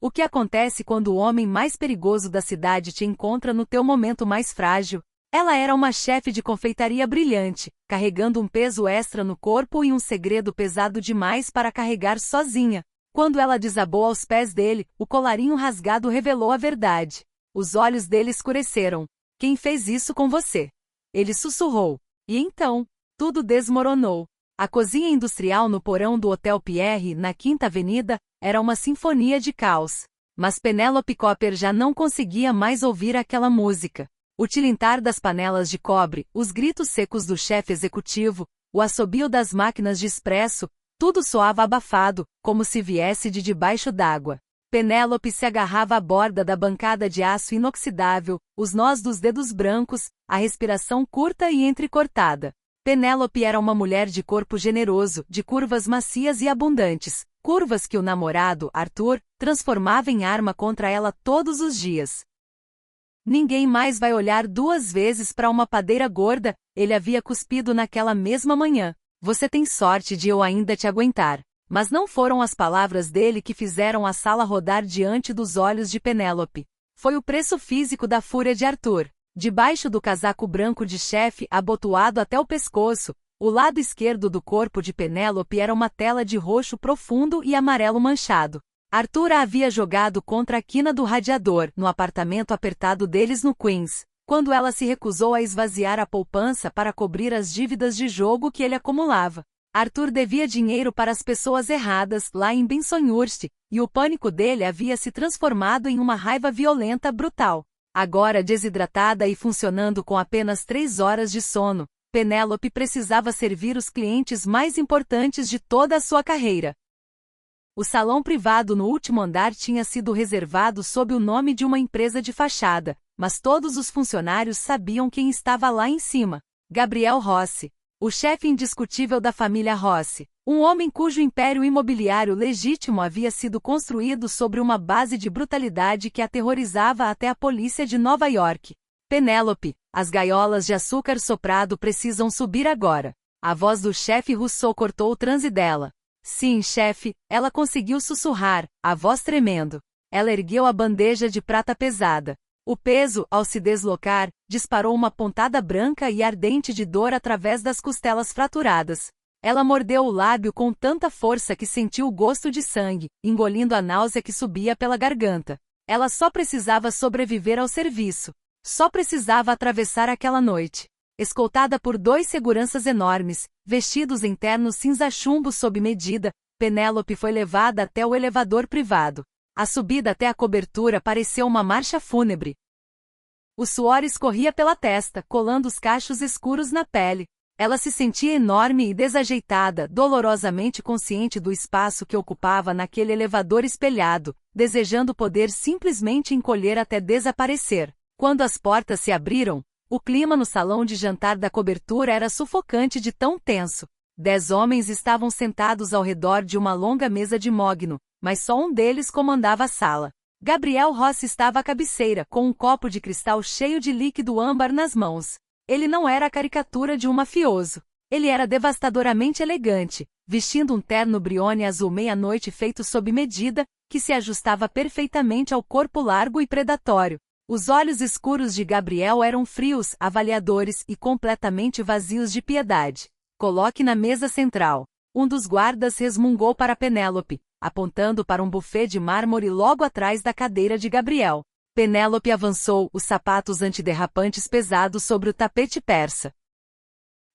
O que acontece quando o homem mais perigoso da cidade te encontra no teu momento mais frágil? Ela era uma chefe de confeitaria brilhante, carregando um peso extra no corpo e um segredo pesado demais para carregar sozinha. Quando ela desabou aos pés dele, o colarinho rasgado revelou a verdade. Os olhos dele escureceram. Quem fez isso com você? Ele sussurrou. E então, tudo desmoronou. A cozinha industrial no porão do Hotel Pierre, na Quinta Avenida, era uma sinfonia de caos. Mas Penélope Cooper já não conseguia mais ouvir aquela música. O tilintar das panelas de cobre, os gritos secos do chefe executivo, o assobio das máquinas de expresso, tudo soava abafado, como se viesse de debaixo d'água. Penélope se agarrava à borda da bancada de aço inoxidável, os nós dos dedos brancos, a respiração curta e entrecortada. Penélope era uma mulher de corpo generoso, de curvas macias e abundantes, curvas que o namorado, Arthur, transformava em arma contra ela todos os dias. Ninguém mais vai olhar duas vezes para uma padeira gorda, ele havia cuspido naquela mesma manhã. Você tem sorte de eu ainda te aguentar. Mas não foram as palavras dele que fizeram a sala rodar diante dos olhos de Penélope. Foi o preço físico da fúria de Arthur. Debaixo do casaco branco de chefe abotoado até o pescoço, o lado esquerdo do corpo de Penélope era uma tela de roxo profundo e amarelo manchado. Arthur a havia jogado contra a quina do radiador, no apartamento apertado deles no Queens, quando ela se recusou a esvaziar a poupança para cobrir as dívidas de jogo que ele acumulava. Arthur devia dinheiro para as pessoas erradas, lá em Bensonhurst, e o pânico dele havia se transformado em uma raiva violenta brutal. Agora desidratada e funcionando com apenas 3 horas de sono, Penélope precisava servir os clientes mais importantes de toda a sua carreira. O salão privado no último andar tinha sido reservado sob o nome de uma empresa de fachada, mas todos os funcionários sabiam quem estava lá em cima. Gabriel Rossi, o chefe indiscutível da família Rossi, um homem cujo império imobiliário legítimo havia sido construído sobre uma base de brutalidade que aterrorizava até a polícia de Nova York. Penélope, as gaiolas de açúcar soprado precisam subir agora. A voz do chefe Rousseau cortou o transe dela. Sim, chefe, ela conseguiu sussurrar, a voz tremendo. Ela ergueu a bandeja de prata pesada. O peso, ao se deslocar, disparou uma pontada branca e ardente de dor através das costelas fraturadas. Ela mordeu o lábio com tanta força que sentiu o gosto de sangue, engolindo a náusea que subia pela garganta. Ela só precisava sobreviver ao serviço. Só precisava atravessar aquela noite. Escoltada por 2 seguranças enormes, vestidos em ternos cinza-chumbo sob medida, Penélope foi levada até o elevador privado. A subida até a cobertura pareceu uma marcha fúnebre. O suor escorria pela testa, colando os cachos escuros na pele. Ela se sentia enorme e desajeitada, dolorosamente consciente do espaço que ocupava naquele elevador espelhado, desejando poder simplesmente encolher até desaparecer. Quando as portas se abriram, o clima no salão de jantar da cobertura era sufocante de tão tenso. 10 homens estavam sentados ao redor de uma longa mesa de mogno, mas só um deles comandava a sala. Gabriel Rossi estava à cabeceira, com um copo de cristal cheio de líquido âmbar nas mãos. Ele não era a caricatura de um mafioso. Ele era devastadoramente elegante, vestindo um terno Brioni azul meia-noite feito sob medida, que se ajustava perfeitamente ao corpo largo e predatório. Os olhos escuros de Gabriel eram frios, avaliadores e completamente vazios de piedade. Coloque na mesa central. Um dos guardas resmungou para Penélope, apontando para um buffet de mármore logo atrás da cadeira de Gabriel. Penélope avançou, os sapatos antiderrapantes pesados sobre o tapete persa.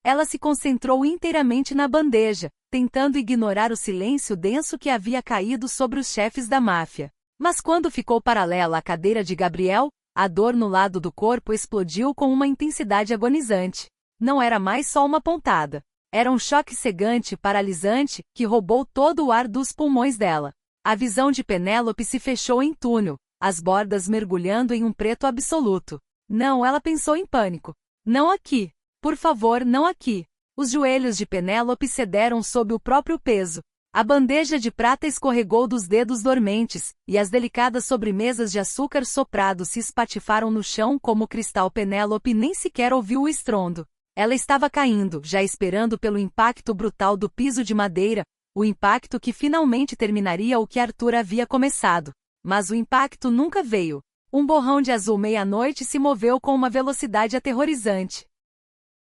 Ela se concentrou inteiramente na bandeja, tentando ignorar o silêncio denso que havia caído sobre os chefes da máfia. Mas quando ficou paralela à cadeira de Gabriel, a dor no lado do corpo explodiu com uma intensidade agonizante. Não era mais só uma pontada. Era um choque cegante, paralisante, que roubou todo o ar dos pulmões dela. A visão de Penélope se fechou em túnel, as bordas mergulhando em um preto absoluto. Não, ela pensou em pânico. Não aqui. Por favor, não aqui. Os joelhos de Penélope cederam sob o próprio peso. A bandeja de prata escorregou dos dedos dormentes, e as delicadas sobremesas de açúcar soprado se espatifaram no chão como cristal. Penélope nem sequer ouviu o estrondo. Ela estava caindo, já esperando pelo impacto brutal do piso de madeira, o impacto que finalmente terminaria o que Arthur havia começado. mas o impacto nunca veio. Um borrão de azul meia-noite se moveu com uma velocidade aterrorizante.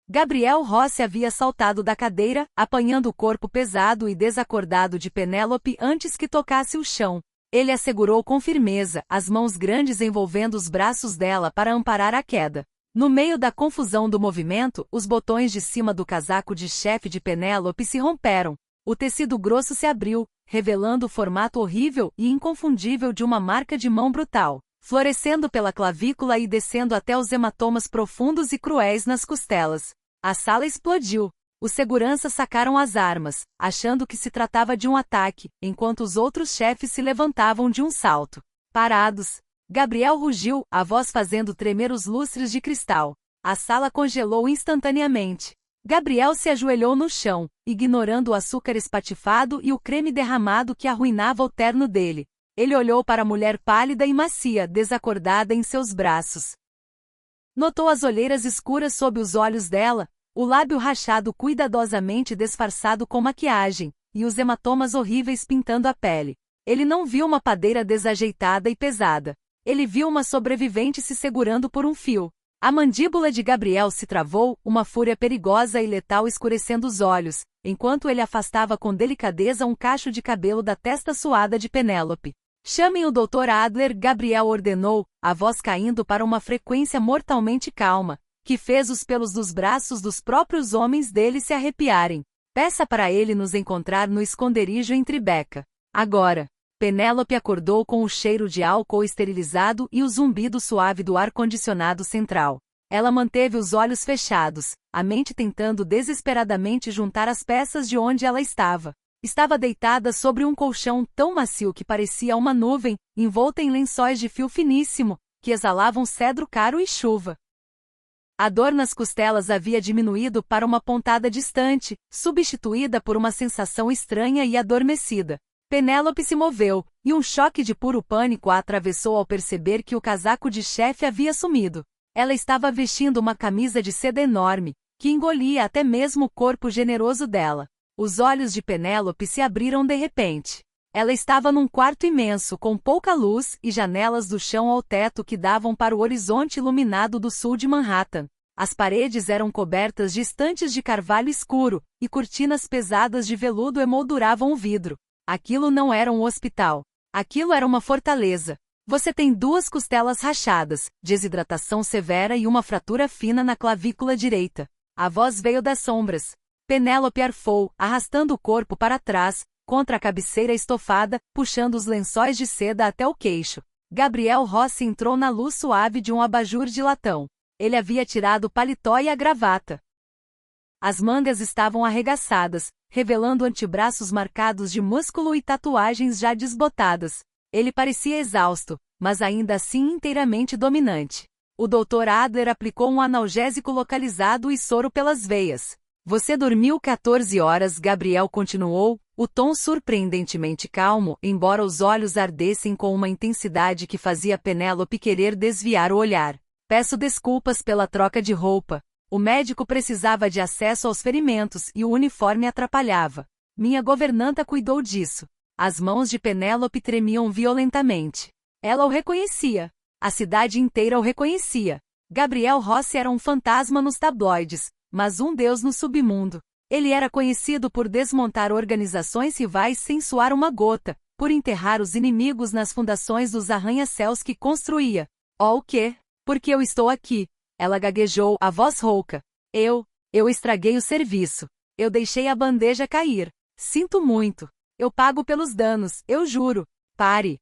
Gabriel Rossi havia saltado da cadeira, apanhando o corpo pesado e desacordado de Penélope antes que tocasse o chão. Ele a segurou com firmeza, as mãos grandes envolvendo os braços dela para amparar a queda. No meio da confusão do movimento, os botões de cima do casaco de chefe de Penélope se romperam. O tecido grosso se abriu, revelando o formato horrível e inconfundível de uma marca de mão brutal, florescendo pela clavícula e descendo até os hematomas profundos e cruéis nas costelas. A sala explodiu. Os seguranças sacaram as armas, achando que se tratava de um ataque, enquanto os outros chefes se levantavam de um salto. Parados. Gabriel rugiu, a voz fazendo tremer os lustres de cristal. A sala congelou instantaneamente. Gabriel se ajoelhou no chão, ignorando o açúcar espatifado e o creme derramado que arruinava o terno dele. Ele olhou para a mulher pálida e macia, desacordada em seus braços. Notou as olheiras escuras sob os olhos dela, o lábio rachado cuidadosamente disfarçado com maquiagem, e os hematomas horríveis pintando a pele. Ele não viu uma padeira desajeitada e pesada. Ele viu uma sobrevivente se segurando por um fio. A mandíbula de Gabriel se travou, uma fúria perigosa e letal escurecendo os olhos, enquanto ele afastava com delicadeza um cacho de cabelo da testa suada de Penélope. Chamem o Dr. Adler, Gabriel ordenou, a voz caindo para uma frequência mortalmente calma, que fez os pelos dos braços dos próprios homens dele se arrepiarem. Peça para ele nos encontrar no esconderijo em Tribeca. Agora. Penélope acordou com o cheiro de álcool esterilizado e o zumbido suave do ar-condicionado central. Ela manteve os olhos fechados, a mente tentando desesperadamente juntar as peças de onde ela estava. Estava deitada sobre um colchão tão macio que parecia uma nuvem, envolta em lençóis de fio finíssimo, que exalavam cedro caro e chuva. A dor nas costelas havia diminuído para uma pontada distante, substituída por uma sensação estranha e adormecida. Penélope se moveu, e um choque de puro pânico a atravessou ao perceber que o casaco de chefe havia sumido. Ela estava vestindo uma camisa de seda enorme, que engolia até mesmo o corpo generoso dela. Os olhos de Penélope se abriram de repente. Ela estava num quarto imenso com pouca luz e janelas do chão ao teto que davam para o horizonte iluminado do sul de Manhattan. As paredes eram cobertas de estantes de carvalho escuro, e cortinas pesadas de veludo emolduravam o vidro. Aquilo não era um hospital. Aquilo era uma fortaleza. Você tem 2 costelas rachadas, desidratação severa e uma fratura fina na clavícula direita. A voz veio das sombras. Penélope arfou, arrastando o corpo para trás, contra a cabeceira estofada, puxando os lençóis de seda até o queixo. Gabriel Rossi entrou na luz suave de um abajur de latão. Ele havia tirado o paletó e a gravata. As mangas estavam arregaçadas, revelando antebraços marcados de músculo e tatuagens já desbotadas. Ele parecia exausto, mas ainda assim inteiramente dominante. O Dr. Adler aplicou um analgésico localizado e soro pelas veias. Você dormiu 14 horas, Gabriel continuou, o tom surpreendentemente calmo, embora os olhos ardessem com uma intensidade que fazia Penélope querer desviar o olhar. Peço desculpas pela troca de roupa. O médico precisava de acesso aos ferimentos e o uniforme atrapalhava. Minha governanta cuidou disso. As mãos de Penélope tremiam violentamente. Ela o reconhecia. A cidade inteira o reconhecia. Gabriel Rossi era um fantasma nos tabloides, mas um deus no submundo. Ele era conhecido por desmontar organizações rivais sem suar uma gota, por enterrar os inimigos nas fundações dos arranha-céus que construía. Oh, o quê? Porque eu estou aqui. Ela gaguejou, a voz rouca. Eu estraguei o serviço. Eu deixei a bandeja cair. Sinto muito. Eu pago pelos danos, eu juro. Pare.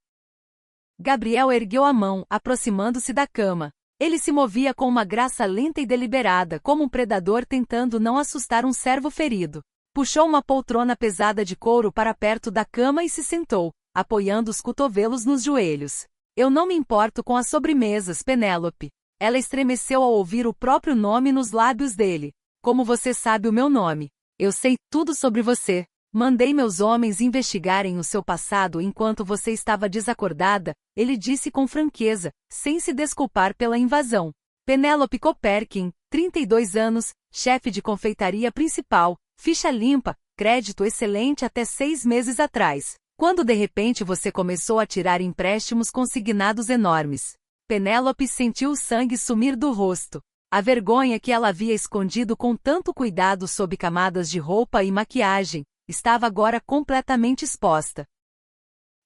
Gabriel ergueu a mão, aproximando-se da cama. Ele se movia com uma graça lenta e deliberada, como um predador tentando não assustar um servo ferido. Puxou uma poltrona pesada de couro para perto da cama e se sentou, apoiando os cotovelos nos joelhos. Eu não me importo com as sobremesas, Penélope. Ela estremeceu ao ouvir o próprio nome nos lábios dele. Como você sabe o meu nome? Eu sei tudo sobre você. Mandei meus homens investigarem o seu passado enquanto você estava desacordada, ele disse com franqueza, sem se desculpar pela invasão. Penélope Koperkin, 32 anos, chefe de confeitaria principal, ficha limpa, crédito excelente até 6 meses atrás. Quando de repente você começou a tirar empréstimos consignados enormes. Penélope sentiu o sangue sumir do rosto. A vergonha que ela havia escondido com tanto cuidado sob camadas de roupa e maquiagem, estava agora completamente exposta.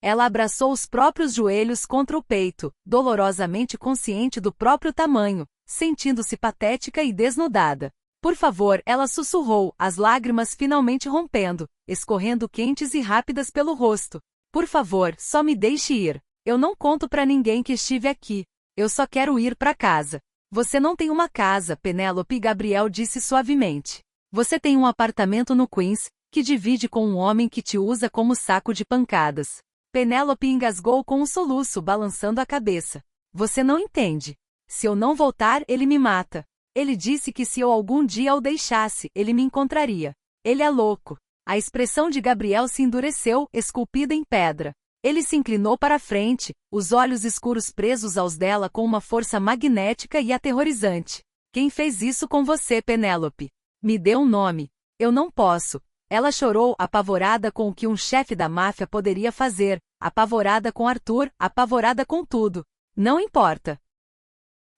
Ela abraçou os próprios joelhos contra o peito, dolorosamente consciente do próprio tamanho, sentindo-se patética e desnudada. Por favor, ela sussurrou, as lágrimas finalmente rompendo, escorrendo quentes e rápidas pelo rosto. Por favor, só me deixe ir. Eu não conto pra ninguém que estive aqui. Eu só quero ir pra casa. Você não tem uma casa, Penélope, Gabriel disse suavemente. Você tem um apartamento no Queens, que divide com um homem que te usa como saco de pancadas. Penélope engasgou com um soluço, balançando a cabeça. Você não entende. Se eu não voltar, ele me mata. Ele disse que se eu algum dia o deixasse, ele me encontraria. Ele é louco. A expressão de Gabriel se endureceu, esculpida em pedra. Ele se inclinou para a frente, os olhos escuros presos aos dela com uma força magnética e aterrorizante. Quem fez isso com você, Penélope? Me dê um nome. Eu não posso. Ela chorou, apavorada com o que um chefe da máfia poderia fazer, apavorada com Arthur, apavorada com tudo. Não importa.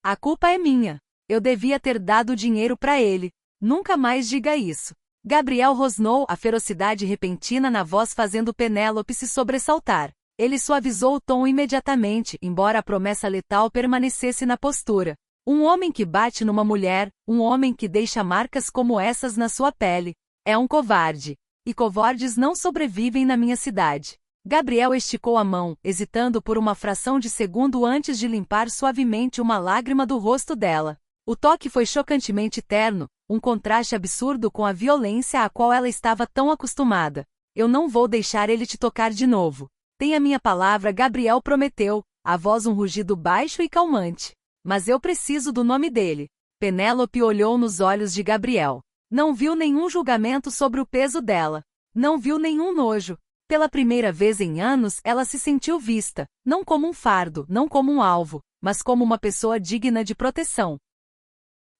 A culpa é minha. Eu devia ter dado dinheiro para ele. Nunca mais diga isso. Gabriel rosnou, a ferocidade repentina na voz fazendo Penélope se sobressaltar. Ele suavizou o tom imediatamente, embora a promessa letal permanecesse na postura. Um homem que bate numa mulher, um homem que deixa marcas como essas na sua pele, é um covarde. E covardes não sobrevivem na minha cidade. Gabriel esticou a mão, hesitando por uma fração de segundo antes de limpar suavemente uma lágrima do rosto dela. O toque foi chocantemente terno, um contraste absurdo com a violência à qual ela estava tão acostumada. Eu não vou deixar ele te tocar de novo. Tenha minha palavra, Gabriel prometeu, a voz um rugido baixo e calmante. Mas eu preciso do nome dele. Penélope olhou nos olhos de Gabriel. Não viu nenhum julgamento sobre o peso dela. Não viu nenhum nojo. Pela primeira vez em anos, ela se sentiu vista, não como um fardo, não como um alvo, mas como uma pessoa digna de proteção.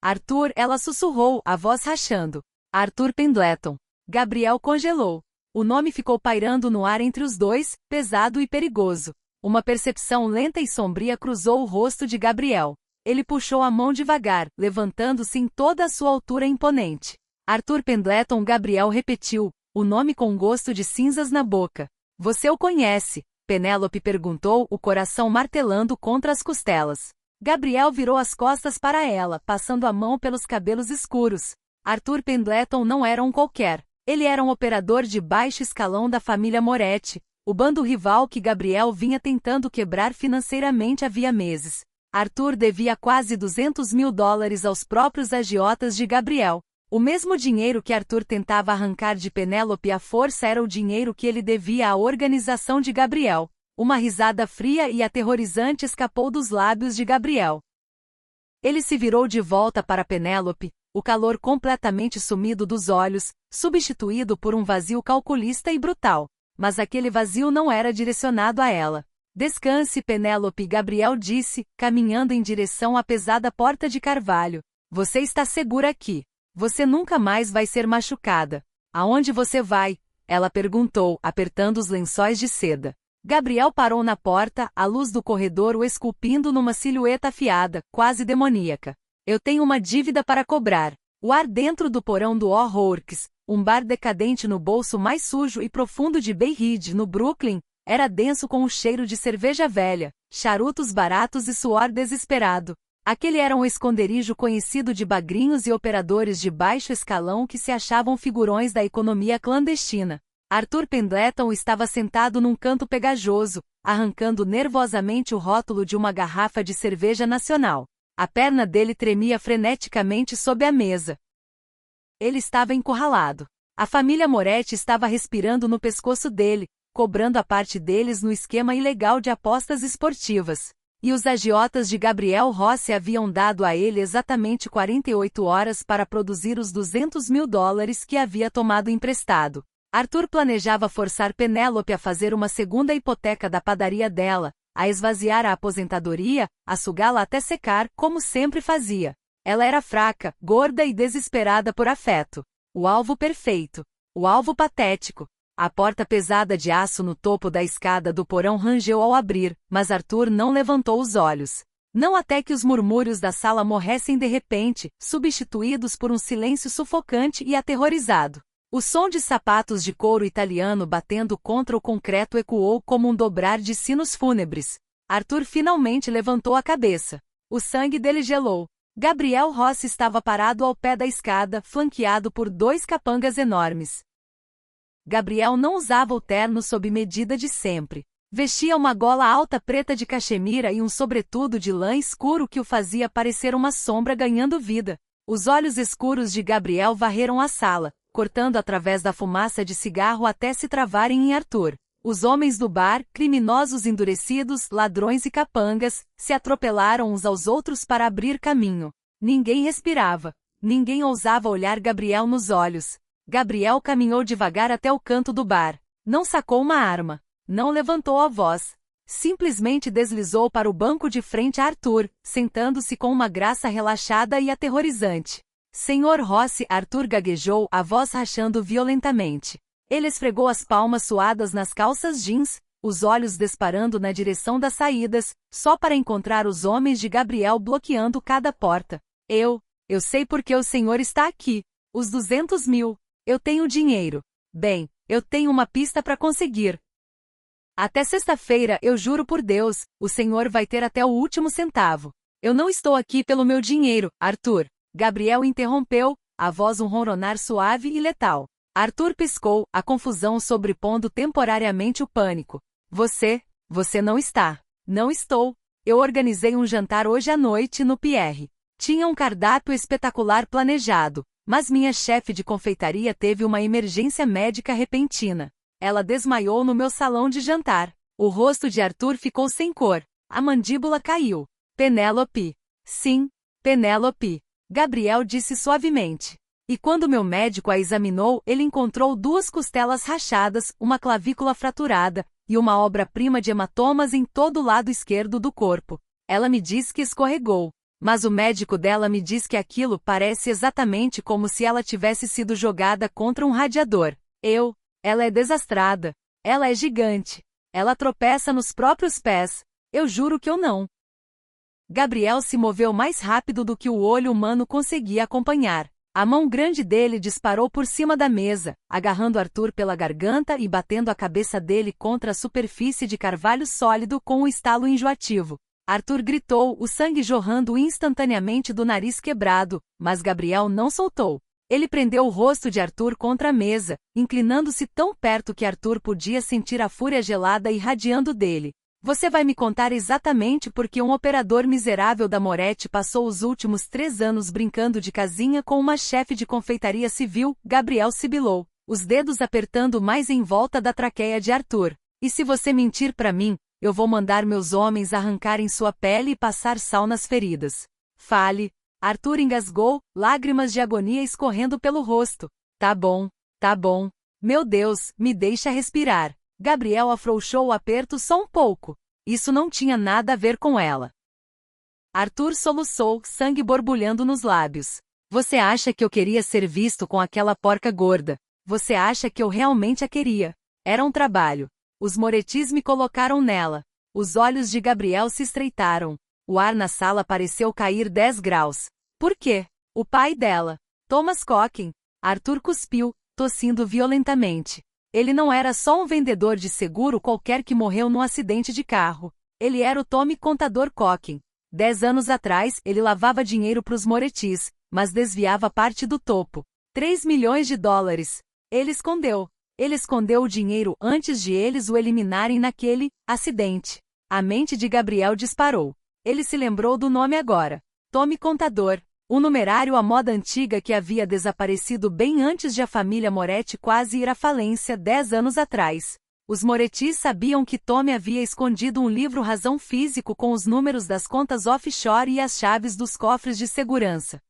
Arthur, ela sussurrou, a voz rachando. Arthur Pendleton. Gabriel congelou. O nome ficou pairando no ar entre os dois, pesado e perigoso. Uma percepção lenta e sombria cruzou o rosto de Gabriel. Ele puxou a mão devagar, levantando-se em toda a sua altura imponente. Arthur Pendleton, Gabriel repetiu, o nome com gosto de cinzas na boca. Você o conhece? Penélope perguntou, o coração martelando contra as costelas. Gabriel virou as costas para ela, passando a mão pelos cabelos escuros. Arthur Pendleton não era um qualquer. Ele era um operador de baixo escalão da família Moretti, o bando rival que Gabriel vinha tentando quebrar financeiramente havia meses. Arthur devia quase $200 mil aos próprios agiotas de Gabriel. O mesmo dinheiro que Arthur tentava arrancar de Penélope à força era o dinheiro que ele devia à organização de Gabriel. Uma risada fria e aterrorizante escapou dos lábios de Gabriel. Ele se virou de volta para Penélope, o calor completamente sumido dos olhos, substituído por um vazio calculista e brutal. Mas aquele vazio não era direcionado a ela. Descanse, Penélope, Gabriel disse, caminhando em direção à pesada porta de carvalho. Você está segura aqui. Você nunca mais vai ser machucada. Aonde você vai? Ela perguntou, apertando os lençóis de seda. Gabriel parou na porta, a luz do corredor o esculpindo numa silhueta afiada, quase demoníaca. Eu tenho uma dívida para cobrar. O ar dentro do porão do O'Rourke's, um bar decadente no bolso mais sujo e profundo de Bay Ridge, no Brooklyn, era denso com o cheiro de cerveja velha, charutos baratos e suor desesperado. Aquele era um esconderijo conhecido de bagrinhos e operadores de baixo escalão que se achavam figurões da economia clandestina. Arthur Pendleton estava sentado num canto pegajoso, arrancando nervosamente o rótulo de uma garrafa de cerveja nacional. A perna dele tremia freneticamente sob a mesa. Ele estava encurralado. A família Moretti estava respirando no pescoço dele, cobrando a parte deles no esquema ilegal de apostas esportivas. E os agiotas de Gabriel Rossi haviam dado a ele exatamente 48 horas para produzir os $200 mil que havia tomado emprestado. Arthur planejava forçar Penélope a fazer uma segunda hipoteca da padaria dela, a esvaziar a aposentadoria, a sugá-la até secar, como sempre fazia. Ela era fraca, gorda e desesperada por afeto. O alvo perfeito. O alvo patético. A porta pesada de aço no topo da escada do porão rangeu ao abrir, mas Arthur não levantou os olhos. Não até que os murmúrios da sala morressem de repente, substituídos por um silêncio sufocante e aterrorizado. O som de sapatos de couro italiano batendo contra o concreto ecoou como um dobrar de sinos fúnebres. Arthur finalmente levantou a cabeça. O sangue dele gelou. Gabriel Rossi estava parado ao pé da escada, flanqueado por 2 capangas enormes. Gabriel não usava o terno sob medida de sempre. Vestia uma gola alta preta de cachemira e um sobretudo de lã escuro que o fazia parecer uma sombra ganhando vida. Os olhos escuros de Gabriel varreram a sala, cortando através da fumaça de cigarro até se travarem em Arthur. Os homens do bar, criminosos endurecidos, ladrões e capangas, se atropelaram uns aos outros para abrir caminho. Ninguém respirava. Ninguém ousava olhar Gabriel nos olhos. Gabriel caminhou devagar até o canto do bar. Não sacou uma arma. Não levantou a voz. Simplesmente deslizou para o banco de frente a Arthur, sentando-se com uma graça relaxada e aterrorizante. Senhor Rossi, Arthur gaguejou, a voz rachando violentamente. Ele esfregou as palmas suadas nas calças jeans, os olhos disparando na direção das saídas, só para encontrar os homens de Gabriel bloqueando cada porta. Eu sei porque o senhor está aqui. Os 200 mil. Eu tenho dinheiro. Bem, eu tenho uma pista para conseguir. Até sexta-feira, eu juro por Deus, o senhor vai ter até o último centavo. Eu não estou aqui pelo meu dinheiro, Arthur. Gabriel interrompeu, a voz um ronronar suave e letal. Arthur piscou, a confusão sobrepondo temporariamente o pânico. Você não está. Não estou. Eu organizei um jantar hoje à noite no Pierre. Tinha um cardápio espetacular planejado, mas minha chefe de confeitaria teve uma emergência médica repentina. Ela desmaiou no meu salão de jantar. O rosto de Arthur ficou sem cor. A mandíbula caiu. Penélope. Sim, Penélope. Gabriel disse suavemente. E quando meu médico a examinou, ele encontrou 2 costelas rachadas, uma clavícula fraturada, e uma obra-prima de hematomas em todo o lado esquerdo do corpo. Ela me diz que escorregou. Mas o médico dela me diz que aquilo parece exatamente como se ela tivesse sido jogada contra um radiador. Ela é desastrada. Ela é gigante. Ela tropeça nos próprios pés. Eu juro que eu não. Gabriel se moveu mais rápido do que o olho humano conseguia acompanhar. A mão grande dele disparou por cima da mesa, agarrando Arthur pela garganta e batendo a cabeça dele contra a superfície de carvalho sólido com um estalo enjoativo. Arthur gritou, o sangue jorrando instantaneamente do nariz quebrado, mas Gabriel não soltou. Ele prendeu o rosto de Arthur contra a mesa, inclinando-se tão perto que Arthur podia sentir a fúria gelada irradiando dele. Você vai me contar exatamente por que um operador miserável da Moretti passou os últimos 3 anos brincando de casinha com uma chefe de confeitaria civil, Gabriel sibilou, os dedos apertando mais em volta da traqueia de Arthur. E se você mentir para mim, eu vou mandar meus homens arrancarem sua pele e passar sal nas feridas. Fale. Arthur engasgou, lágrimas de agonia escorrendo pelo rosto. Tá bom. Meu Deus, me deixa respirar. Gabriel afrouxou o aperto só um pouco. Isso não tinha nada a ver com ela. Arthur soluçou, sangue borbulhando nos lábios. Você acha que eu queria ser visto com aquela porca gorda? Você acha que eu realmente a queria? Era um trabalho. Os Morettis me colocaram nela. Os olhos de Gabriel se estreitaram. O ar na sala pareceu cair 10 graus. Por quê? O pai dela. Thomas Cocking. Arthur cuspiu, tossindo violentamente. Ele não era só um vendedor de seguro qualquer que morreu num acidente de carro. Ele era o Tommy Contador Cocking. 10 anos atrás, ele lavava dinheiro pros Morettis, mas desviava parte do topo. 3 milhões de dólares. Ele escondeu o dinheiro antes de eles o eliminarem naquele acidente. A mente de Gabriel disparou. Ele se lembrou do nome agora. Tommy Contador. Um numerário à moda antiga que havia desaparecido bem antes de a família Moretti quase ir à falência 10 anos atrás. Os Morettis sabiam que Tommy havia escondido um livro-razão físico com os números das contas offshore e as chaves dos cofres de segurança.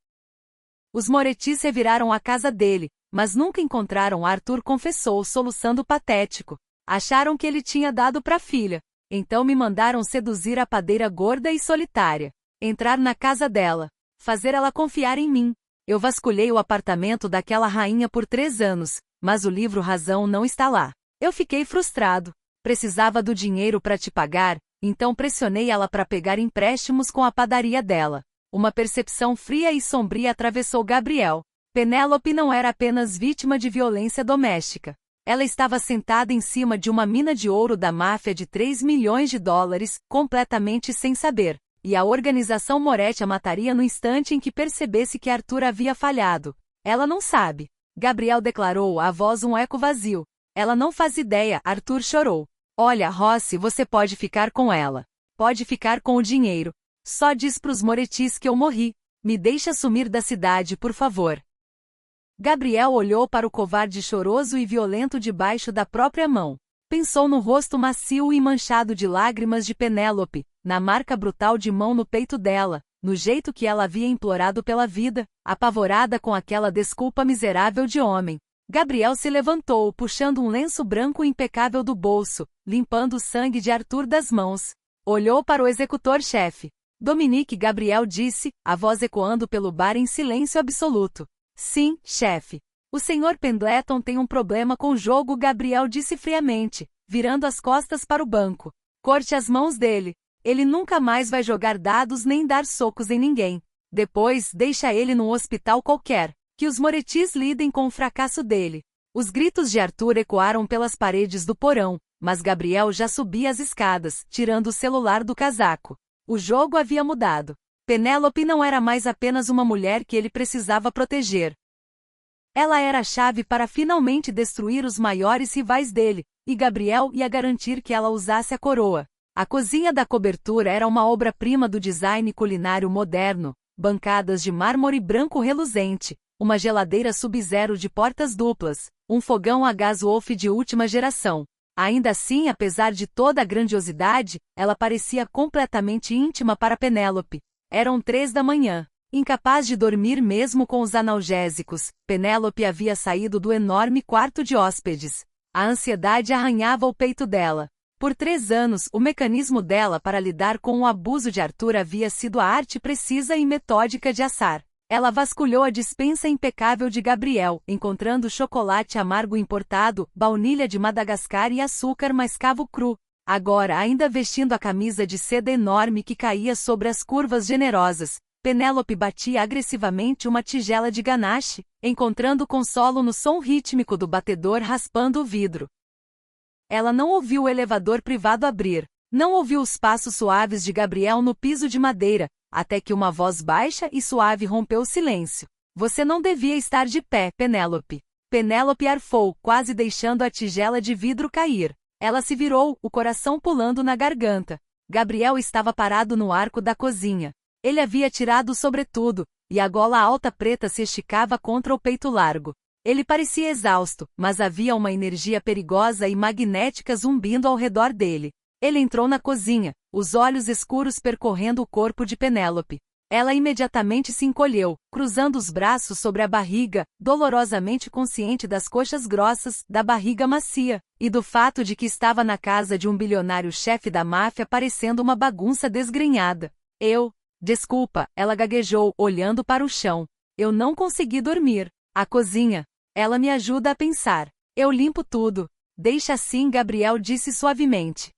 Os Morettis reviraram a casa dele, mas nunca encontraram. Arthur confessou, soluçando patético. Acharam que ele tinha dado para a filha. Então me mandaram seduzir a padeira gorda e solitária. Entrar na casa dela. Fazer ela confiar em mim. Eu vasculhei o apartamento daquela rainha por 3 anos, mas o livro-razão não está lá. Eu fiquei frustrado. Precisava do dinheiro para te pagar, então pressionei ela para pegar empréstimos com a padaria dela. Uma percepção fria e sombria atravessou Gabriel. Penélope não era apenas vítima de violência doméstica. Ela estava sentada em cima de uma mina de ouro da máfia de 3 milhões de dólares, completamente sem saber. E a organização Moretti a mataria no instante em que percebesse que Arthur havia falhado. Ela não sabe. Gabriel declarou a voz um eco vazio. Ela não faz ideia, Arthur chorou. Olha, Rossi, você pode ficar com ela. Pode ficar com o dinheiro. Só diz pros Morettis que eu morri. Me deixa sumir da cidade, por favor. Gabriel olhou para o covarde choroso e violento debaixo da própria mão. Pensou no rosto macio e manchado de lágrimas de Penélope, na marca brutal de mão no peito dela, no jeito que ela havia implorado pela vida, apavorada com aquela desculpa miserável de homem. Gabriel se levantou, puxando um lenço branco impecável do bolso, limpando o sangue de Arthur das mãos. Olhou para o executor-chefe. Dominique, Gabriel disse, a voz ecoando pelo bar em silêncio absoluto. Sim, chefe. O Sr. Pendleton tem um problema com o jogo, Gabriel disse friamente, virando as costas para o banco. Corte as mãos dele. Ele nunca mais vai jogar dados nem dar socos em ninguém. Depois, deixa ele num hospital qualquer. Que os Morettis lidem com o fracasso dele. Os gritos de Arthur ecoaram pelas paredes do porão, mas Gabriel já subia as escadas, tirando o celular do casaco. O jogo havia mudado. Penélope não era mais apenas uma mulher que ele precisava proteger. Ela era a chave para finalmente destruir os maiores rivais dele, e Gabriel ia garantir que ela usasse a coroa. A cozinha da cobertura era uma obra-prima do design culinário moderno, bancadas de mármore branco reluzente, uma geladeira sub-zero de portas duplas, um fogão a gás Wolf de última geração. Ainda assim, apesar de toda a grandiosidade, ela parecia completamente íntima para Penélope. Eram 3 da manhã. Incapaz de dormir mesmo com os analgésicos, Penélope havia saído do enorme quarto de hóspedes. A ansiedade arranhava o peito dela. Por 3 anos, o mecanismo dela para lidar com o abuso de Arthur havia sido a arte precisa e metódica de assar. Ela vasculhou a despensa impecável de Gabriel, encontrando chocolate amargo importado, baunilha de Madagascar e açúcar mascavo cru. Agora, ainda vestindo a camisa de seda enorme que caía sobre as curvas generosas, Penélope batia agressivamente uma tigela de ganache, encontrando consolo no som rítmico do batedor raspando o vidro. Ela não ouviu o elevador privado abrir, não ouviu os passos suaves de Gabriel no piso de madeira, até que uma voz baixa e suave rompeu o silêncio. Você não devia estar de pé, Penélope. Penélope arfou, quase deixando a tigela de vidro cair. Ela se virou, o coração pulando na garganta. Gabriel estava parado no arco da cozinha. Ele havia tirado o sobretudo, e a gola alta preta se esticava contra o peito largo. Ele parecia exausto, mas havia uma energia perigosa e magnética zumbindo ao redor dele. Ele entrou na cozinha, os olhos escuros percorrendo o corpo de Penélope. Ela imediatamente se encolheu, cruzando os braços sobre a barriga, dolorosamente consciente das coxas grossas, da barriga macia, e do fato de que estava na casa de um bilionário chefe da máfia parecendo uma bagunça desgrenhada. Desculpa, ela gaguejou, olhando para o chão. Eu não consegui dormir. A cozinha. Ela me ajuda a pensar. Eu limpo tudo. Deixa assim, Gabriel disse suavemente.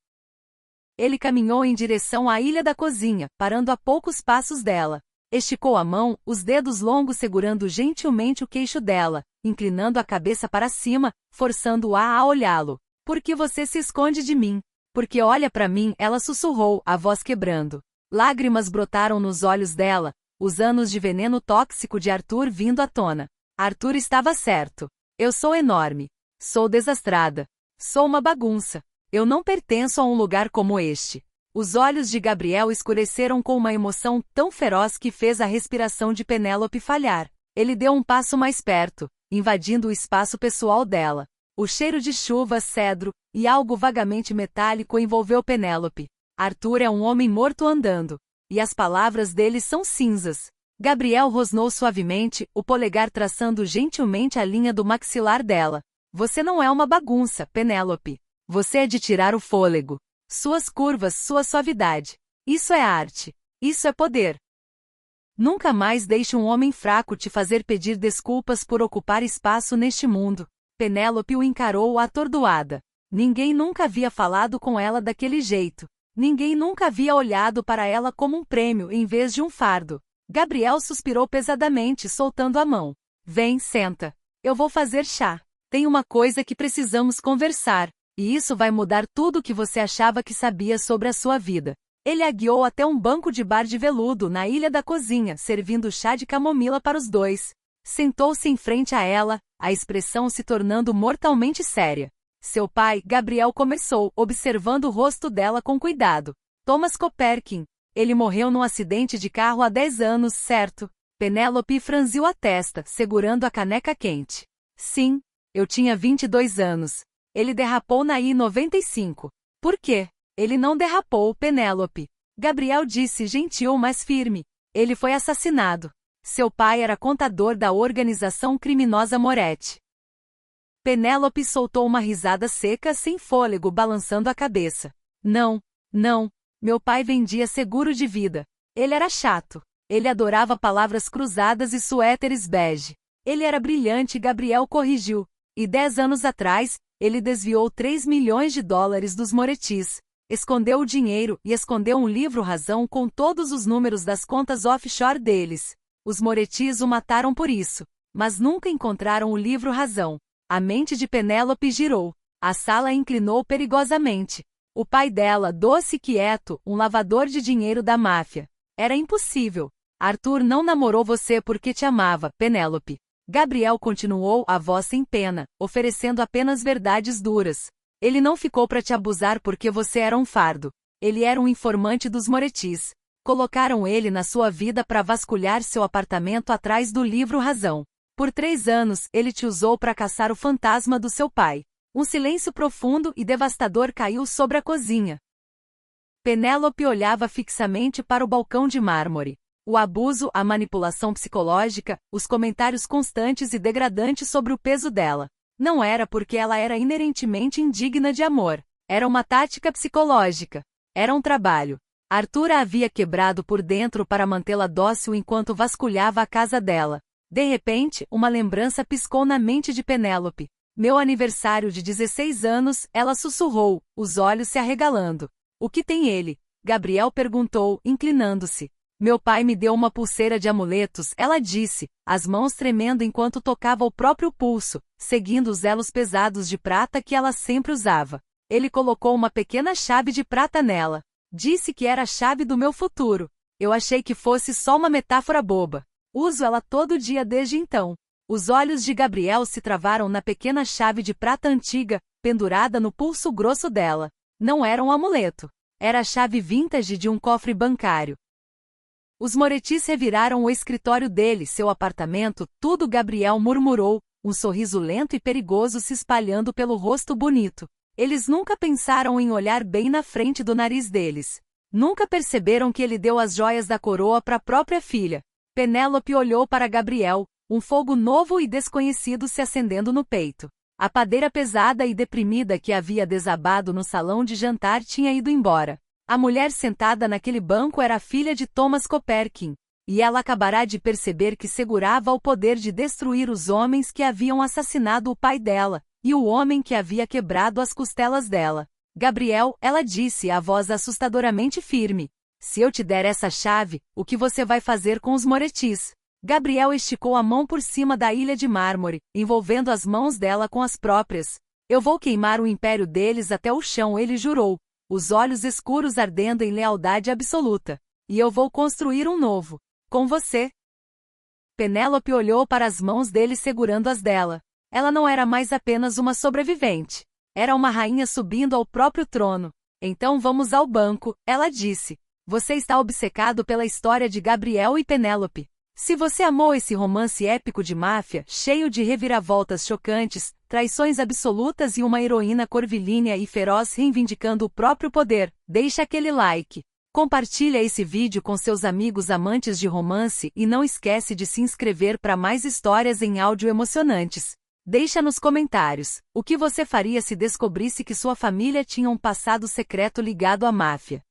Ele caminhou em direção à ilha da cozinha, parando a poucos passos dela. Esticou a mão, os dedos longos segurando gentilmente o queixo dela, inclinando a cabeça para cima, forçando-a a olhá-lo. Por que você se esconde de mim? Porque olha para mim, ela sussurrou, a voz quebrando. Lágrimas brotaram nos olhos dela, os anos de veneno tóxico de Arthur vindo à tona. Arthur estava certo. Eu sou enorme. Sou desastrada. Sou uma bagunça. Eu não pertenço a um lugar como este. Os olhos de Gabriel escureceram com uma emoção tão feroz que fez a respiração de Penélope falhar. Ele deu um passo mais perto, invadindo o espaço pessoal dela. O cheiro de chuva, cedro, e algo vagamente metálico envolveu Penélope. Arthur é um homem morto andando. E as palavras dele são cinzas. Gabriel rosnou suavemente, o polegar traçando gentilmente a linha do maxilar dela. Você não é uma bagunça, Penélope. Você é de tirar o fôlego. Suas curvas, sua suavidade. Isso é arte. Isso é poder. Nunca mais deixe um homem fraco te fazer pedir desculpas por ocupar espaço neste mundo. Penélope o encarou atordoada. Ninguém nunca havia falado com ela daquele jeito. Ninguém nunca havia olhado para ela como um prêmio em vez de um fardo. Gabriel suspirou pesadamente, soltando a mão. Vem, senta. Eu vou fazer chá. Tem uma coisa que precisamos conversar, e isso vai mudar tudo o que você achava que sabia sobre a sua vida. Ele a guiou até um banco de bar de veludo na ilha da cozinha, servindo chá de camomila para os dois. Sentou-se em frente a ela, a expressão se tornando mortalmente séria. Seu pai, Gabriel, começou, observando o rosto dela com cuidado. Thomas Koperkin. Ele morreu num acidente de carro há 10 anos, certo? Penélope franziu a testa, segurando a caneca quente. Sim, eu tinha 22 anos. Ele derrapou na I-95. Por quê? Ele não derrapou, Penélope. Gabriel disse gentil mas firme. Ele foi assassinado. Seu pai era contador da organização criminosa Moretti. Penélope soltou uma risada seca sem fôlego, balançando a cabeça. Não, não. Meu pai vendia seguro de vida. Ele era chato. Ele adorava palavras cruzadas e suéteres bege. Ele era brilhante, Gabriel corrigiu. E 10 anos atrás, ele desviou 3 milhões de dólares dos Morettis. Escondeu o dinheiro e escondeu um livro-razão com todos os números das contas offshore deles. Os Morettis o mataram por isso. Mas nunca encontraram o livro-razão. A mente de Penélope girou. A sala inclinou perigosamente. O pai dela, doce e quieto, um lavador de dinheiro da máfia. Era impossível. Arthur não namorou você porque te amava, Penélope. Gabriel continuou, a voz sem pena, oferecendo apenas verdades duras. Ele não ficou para te abusar porque você era um fardo. Ele era um informante dos Morettis. Colocaram ele na sua vida para vasculhar seu apartamento atrás do livro-razão. Por 3 anos, ele te usou para caçar o fantasma do seu pai. Um silêncio profundo e devastador caiu sobre a cozinha. Penélope olhava fixamente para o balcão de mármore. O abuso, a manipulação psicológica, os comentários constantes e degradantes sobre o peso dela. Não era porque ela era inerentemente indigna de amor. Era uma tática psicológica. Era um trabalho. Arthur a havia quebrado por dentro para mantê-la dócil enquanto vasculhava a casa dela. De repente, uma lembrança piscou na mente de Penélope. Meu aniversário de 16 anos, ela sussurrou, os olhos se arregalando. O que tem ele? Gabriel perguntou, inclinando-se. Meu pai me deu uma pulseira de amuletos, ela disse, as mãos tremendo enquanto tocava o próprio pulso, seguindo os elos pesados de prata que ela sempre usava. Ele colocou uma pequena chave de prata nela. Disse que era a chave do meu futuro. Eu achei que fosse só uma metáfora boba. Uso ela todo dia desde então. Os olhos de Gabriel se travaram na pequena chave de prata antiga, pendurada no pulso grosso dela. Não era um amuleto. Era a chave vintage de um cofre bancário. Os Morettis reviraram o escritório dele, seu apartamento, tudo. Gabriel murmurou, um sorriso lento e perigoso se espalhando pelo rosto bonito. Eles nunca pensaram em olhar bem na frente do nariz deles. Nunca perceberam que ele deu as joias da coroa para a própria filha. Penélope olhou para Gabriel, um fogo novo e desconhecido se acendendo no peito. A padeira pesada e deprimida que havia desabado no salão de jantar tinha ido embora. A mulher sentada naquele banco era a filha de Thomas Koperkin, e ela acabará de perceber que segurava o poder de destruir os homens que haviam assassinado o pai dela, e o homem que havia quebrado as costelas dela. Gabriel, ela disse, a voz assustadoramente firme. Se eu te der essa chave, o que você vai fazer com os Morettis? Gabriel esticou a mão por cima da ilha de mármore, envolvendo as mãos dela com as próprias. Eu vou queimar o império deles até o chão, ele jurou, os olhos escuros ardendo em lealdade absoluta. E eu vou construir um novo. Com você. Penélope olhou para as mãos dele segurando as dela. Ela não era mais apenas uma sobrevivente. Era uma rainha subindo ao próprio trono. Então vamos ao banco, ela disse. Você está obcecado pela história de Gabriel e Penélope. Se você amou esse romance épico de máfia, cheio de reviravoltas chocantes, traições absolutas e uma heroína curvilínea e feroz reivindicando o próprio poder, deixa aquele like. Compartilha esse vídeo com seus amigos amantes de romance e não esquece de se inscrever para mais histórias em áudio emocionantes. Deixa nos comentários, o que você faria se descobrisse que sua família tinha um passado secreto ligado à máfia.